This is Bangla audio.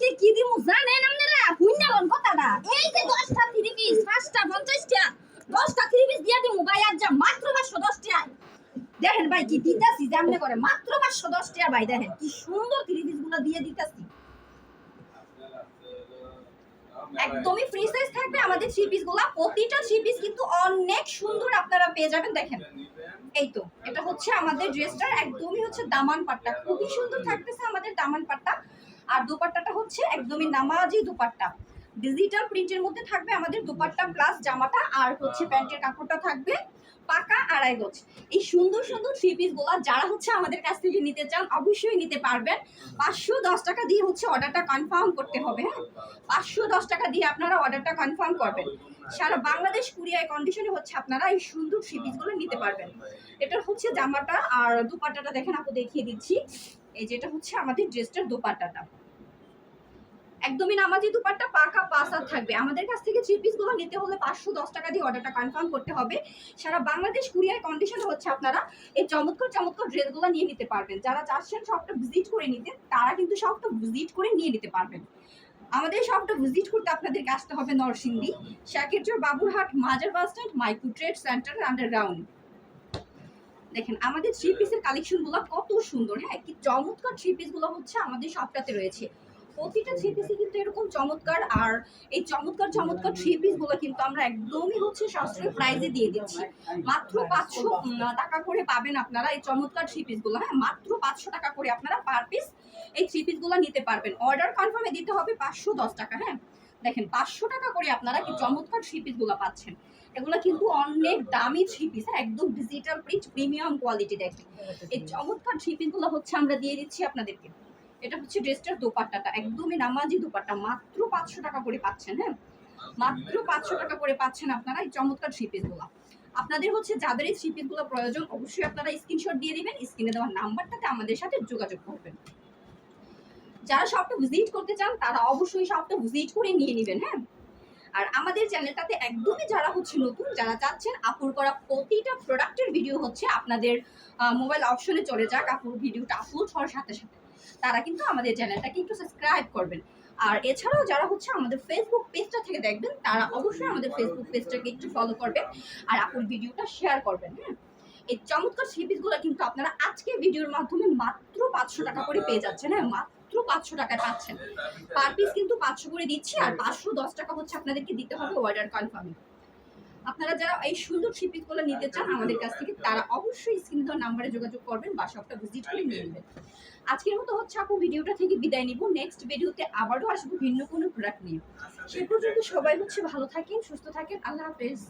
আজকে কি দিমু জানেন আপনারা? হুইনালন কথাটা। এই যে 10টা 3 পিস, 5টা 50 টা। 10টা 3 পিস দিয়া দিমু ভাই আজ যা মাত্র 510 টাকায়। দেখেন ভাই কি দিতাছি জামনে করে মাত্র 510 টাকা ভাই দেখেন কি সুন্দর 3 পিস গুলো দিয়ে দিতাছি। একদমই ফ্রি সাইজ থাকবে আমাদের 3 পিস গুলো। প্রতিটা 3 পিস কিন্তু অনেক সুন্দর আপনারা পেয়ে যাবেন দেখেন। এই তো এটা হচ্ছে আমাদের ড্রেসটার একদমই হচ্ছে দামান পাট্টা খুবই সুন্দর থাকতেছে আমাদের দামান পাট্টা আর দোপাট্টাটা হচ্ছে একদমই নামাজি দোপাট্টা ডিজিটাল প্রিন্টের মধ্যে থাকবে আমাদের দোপাট্টা প্লাস জামাটা আর হচ্ছে প্যান্টের কাপড়টা থাকবে পাকা 2.5 গজ। এই সুন্দর সুন্দর 3 পিস গুলো যারা হচ্ছে আমাদের কাছ থেকে নিতে চান অবশ্যই নিতে পারবেন। 510 টাকা দিয়ে হচ্ছে অর্ডারটা কনফার্ম করতে হবে। হ্যাঁ 510 টাকা দিয়ে আপনারা অর্ডারটা কনফার্ম করবেন। সারা বাংলাদেশ কুরিয়ার কন্ডিশনে হচ্ছে আপনারা এই সুন্দর 3 পিস গুলো নিতে পারবেন। এটা হচ্ছে জামাটা আর দোপাট্টাটা দেখেন আপু দেখিয়ে দিচ্ছি। এই যেটা হচ্ছে আমাদের ড্রেসটার দোপাট্টাটা একদমই নামাজি দুপাট্টা পাকা পাসা থাকবে। আমাদের কাছ থেকে 3 পিস গুলো নিতে হলে 510 টাকা দিয়ে অর্ডারটা কনফার্ম করতে হবে। সারা বাংলাদেশ কুরিয়ার কন্ডিশন হচ্ছে আপনারা এই চমৎকার চমৎকার ড্রেসগুলো নিয়ে নিতে পারবেন। যারা চাচ্ছেন শপটা ভিজিট করে নিতে তারা কিন্তু শপটা ভিজিট করে নিয়ে নিতে পারবেন। আমাদের শপটা ভিজিট করতে আপনাদেরকে আসতে হবে নরসিংদী শাকিরচর বাবুরহাট মাজার bus stand micro trade centre underground. দেখেন আমাদের 3 পিসের কালেকশনগুলো কত সুন্দর। হ্যাঁ কি চমৎকার 3 পিসগুলো হচ্ছে আমাদের শপটাতে রয়েছে। প্রতিটা 3 পিসে কিন্তু এরকম চমৎকার আর এই চমৎকার চমৎকার 3 পিসগুলো কিন্তু আমরা একদমই হচ্ছে সাশ্রয়ী প্রাইসে দিয়ে দিচ্ছি। মাত্র 500 টাকা করে পাবেন আপনারা এই চমৎকার 3 পিসগুলো। হ্যাঁ মাত্র 500 টাকা করে আপনারা পার পিস এই 3 পিসগুলো নিতে পারবেন। অর্ডার কনফার্মে দিতে হবে 510 টাকা। হ্যাঁ দেখেন 500 টাকা করে আপনারা কি চমৎকার 3 পিসগুলো পাচ্ছেন। এগুলো কিন্তু অনেক দামি 3 পিস একদম ডিজিটাল প্রিন্ট প্রিমিয়াম কোয়ালিটি। দেখেন এই চমৎকার 3 পিসগুলো হচ্ছে আমরা দিয়ে দিচ্ছি আপনাদেরকে। এটা হচ্ছে ড্রেসটার দোপাট্টাটা একদমই নামাজি দোপাট্টা মাত্র 500 টাকা করে পাচ্ছেন। হ্যাঁ মাত্র 500 টাকা করে পাচ্ছেন আপনারা এই চমৎকার 3 পিসগুলো। আপনাদের হচ্ছে যাদের এই 3 পিসগুলো প্রয়োজন অবশ্যই আপনারা স্ক্রিনশট দিয়ে দিবেন। স্ক্রিনে দেওয়া নাম্বারটাতে আমাদের সাথে যোগাযোগ করবেন। যারা শপটা ভিজিট করতে চান তারা অবশ্যই শপটা ভিজিট করে নিয়ে নেবেন। হ্যাঁ আর আমাদের চ্যানেলটাতে একদমই যারা হচ্ছে নতুন যারা চাচ্ছেন আপুর করা প্রতিটা প্রোডাক্টের ভিডিও হচ্ছে আপনাদের মোবাইল অপশনে চলে যাক আপুর ভিডিওটা আপলোড হওয়ার সাথে সাথে তারা কিন্তু আমাদের চ্যানেলটাকে একটু সাবস্ক্রাইব করবেন। আর এছাড়াও যারা হচ্ছে আমাদের ফেসবুক পেজটা থেকে দেখবেন তারা অবশ্যই আমাদের ফেসবুক পেজটাকে একটু ফলো করবেন আর আপুর ভিডিওটা শেয়ার করবেন। হ্যাঁ এই চমৎকার 3 পিসগুলো কিন্তু আপনারা আজকে ভিডিওর মাধ্যমে মাত্র 500 টাকা করে পেয়ে যাচ্ছেন। হ্যাঁ মাত্র 500 টাকায় পাচ্ছেন। পার পিস কিন্তু 500 করে দিচ্ছি আর 510 টাকা হচ্ছে আপনাদেরকে দিতে হবে অর্ডার কনফার্মে। আপনারা যারা এই সুন্দর 3 পিসগুলো নিতে চান আমাদের কাছ থেকে তারা অবশ্যই স্ক্রিনে দেওয়া নাম্বারে যোগাযোগ করবেন বা শপটা ভিজিট করে নিয়ে নেবেন। আজকের মতো হচ্ছে আপু ভিডিওটা থেকে বিদায় নিব। নেক্সট ভিডিওতে আবারও আসবো ভিন্ন কোনো প্রোডাক্ট নিয়ে। সে পর্যন্ত সবাই হচ্ছে ভালো থাকেন সুস্থ থাকেন। আল্লাহ হাফেজ।